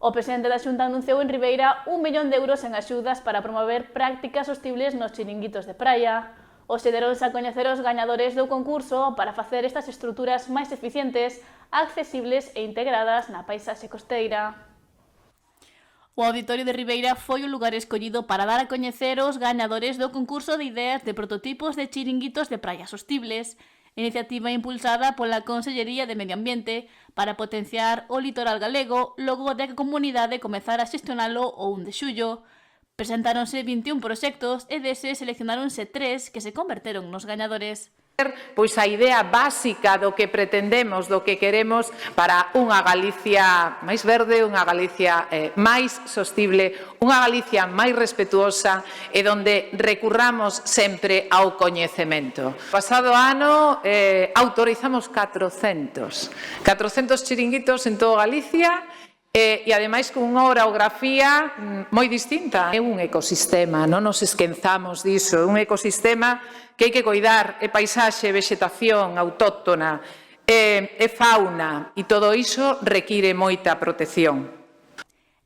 O presidente da Xunta anunciou en Ribeira 1 millón de euros en axudas para promover prácticas sostibles nos chiringuitos de praia. Hoxe deronse a coñecer os gañadores do concurso para facer estas estruturas máis eficientes, accesibles e integradas na paisaxe costeira. O Auditorio de Ribeira foi o lugar escollido para dar a coñecer os gañadores do concurso de ideas de prototipos de chiringuitos de praia sostibles, iniciativa impulsada pola Consellería de Medio Ambiente para potenciar o litoral galego logo de que a comunidade comezara a xestionalo o 1 de xullo. Presentáronse 21 proxectos e deses seleccionáronse 3 que se converteron nos gañadores. Pois a idea básica do que pretendemos, do que queremos para unha Galicia máis verde, unha Galicia máis sostible, unha Galicia máis respetuosa e donde recurramos sempre ao coñecemento. Pasado ano autorizamos 400 chiringuitos en toda Galicia e ademais con unha orografía moi distinta. É un ecosistema, non nos esquenzamos diso, é un ecosistema que hai que coidar, é paisaxe, vexetación autóctona, é fauna e todo iso require moita protección.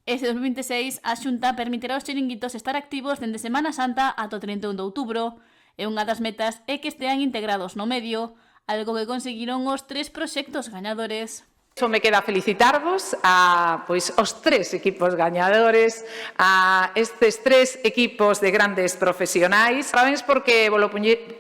Este 2026 a Xunta permitirá aos chiringuitos estar activos dende Semana Santa ata o 31 de outubro e unha das metas é que estean integrados no medio, algo que conseguiron os 3 proxectos gañadores. Só me queda felicitarvos aos 3 equipos gañadores, a estes 3 equipos de grandes profesionais. Parabéns porque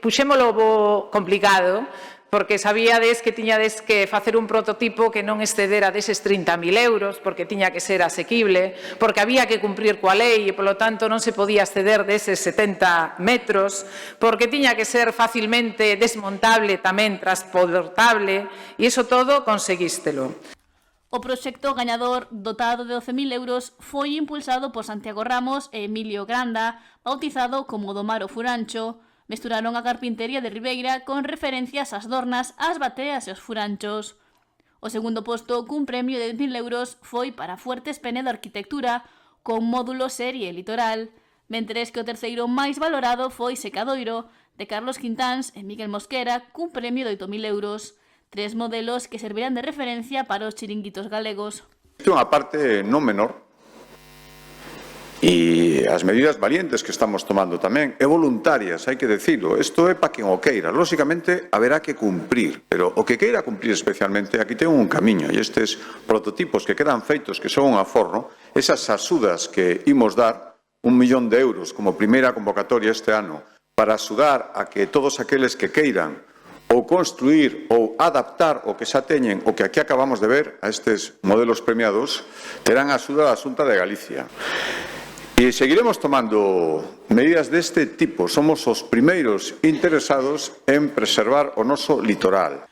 puxémolo complicado, porque sabíades que tiñades que facer un prototipo que non excedera deses 30.000 euros, porque tiña que ser asequible, porque había que cumprir coa lei e, polo tanto, non se podía exceder deses 70 metros, porque tiña que ser facilmente desmontable, tamén transportable, e iso todo conseguístelo. O proxecto gañador, dotado de 12.000 euros, foi impulsado por Santiago Ramos e Emilio Granda, bautizado como Domaro Furancho. Mesturaron a carpintería de Ribeira con referencias ás dornas, ás bateas e aos furanchos. O segundo posto, cun premio de 10.000 euros, foi para Fuertes Penedo Arquitectura, con módulo serie litoral, mentres que o terceiro máis valorado foi Secadoiro, de Carlos Quintáns e Miguel Mosquera, cun premio de 8.000 euros. 3 modelos que servirán de referencia para os chiringuitos galegos. Isto é unha parte non menor. E as medidas valientes que estamos tomando tamén, e voluntarias, hai que decirlo, isto é para quen o queira, lóxicamente haberá que cumprir, pero o que queira cumprir especialmente, aquí ten un camiño, e estes prototipos que quedan feitos, que son un aforro, esas axudas que imos dar 1 millón de euros como primeira convocatoria este ano, para axudar a que todos aqueles que queiran ou construir ou adaptar o que xa teñen, o que aquí acabamos de ver, a estes modelos premiados, terán a axuda da Xunta de Galicia. E seguiremos tomando medidas deste tipo. Somos os primeiros interesados en preservar o noso litoral.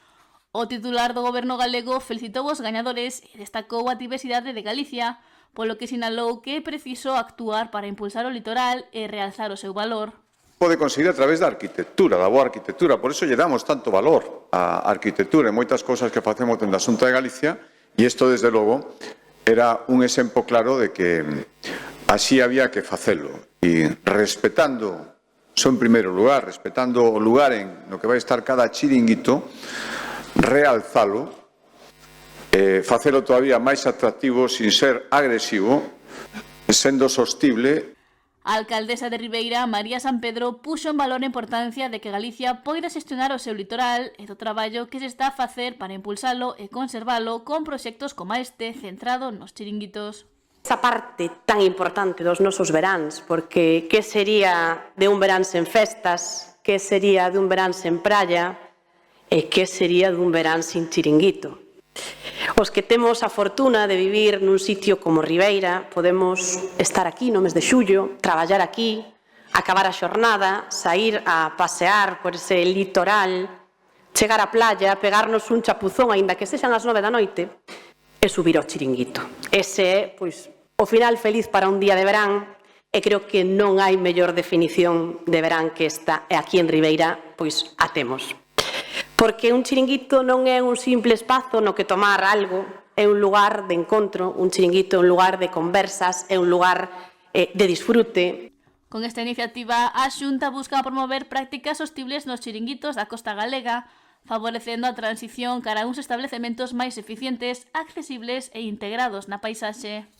O titular do Goberno galego felicitou os gañadores e destacou a diversidade de Galicia, polo que sinalou que é preciso actuar para impulsar o litoral e realzar o seu valor. Pode conseguir a través da arquitectura, da boa arquitectura. Por iso lle damos tanto valor á arquitectura e moitas cousas que facemos dentro da Xunta de Galicia, e isto, desde logo, era un exemplo claro de que así había que facelo, e respetando, en primeiro lugar, respetando o lugar no que vai estar cada chiringuito, realzalo, facelo todavía máis atractivo sin ser agresivo, sendo sostible. A alcaldesa de Ribeira, María San Pedro, puxo en valor a importancia de que Galicia poida xestionar o seu litoral e do traballo que se está a facer para impulsalo e conservalo con proxectos como este centrado nos chiringuitos. Esa parte tan importante dos nosos veráns, porque que sería de un verán sen festas, que sería de un verán sen praia e que sería dun verán sin chiringuito. Os que temos a fortuna de vivir nun sitio como Ribeira, podemos estar aquí no mes de xullo, traballar aquí, acabar a xornada, sair a pasear por ese litoral, chegar á playa, pegarnos un chapuzón, aínda que sexan as 9 da noite, e subir ao chiringuito. Ese é, pois, o final feliz para un día de verán, e creo que non hai mellor definición de verán que esta, e aquí en Ribeira, pois, a temos. Porque un chiringuito non é un simple espazo no que tomar algo, é un lugar de encontro, un chiringuito é un lugar de conversas, é un lugar de disfrute. Con esta iniciativa, a Xunta busca promover prácticas sostibles nos chiringuitos da costa galega, favorecendo a transición cara a uns establecementos máis eficientes, accesibles e integrados na paisaxe.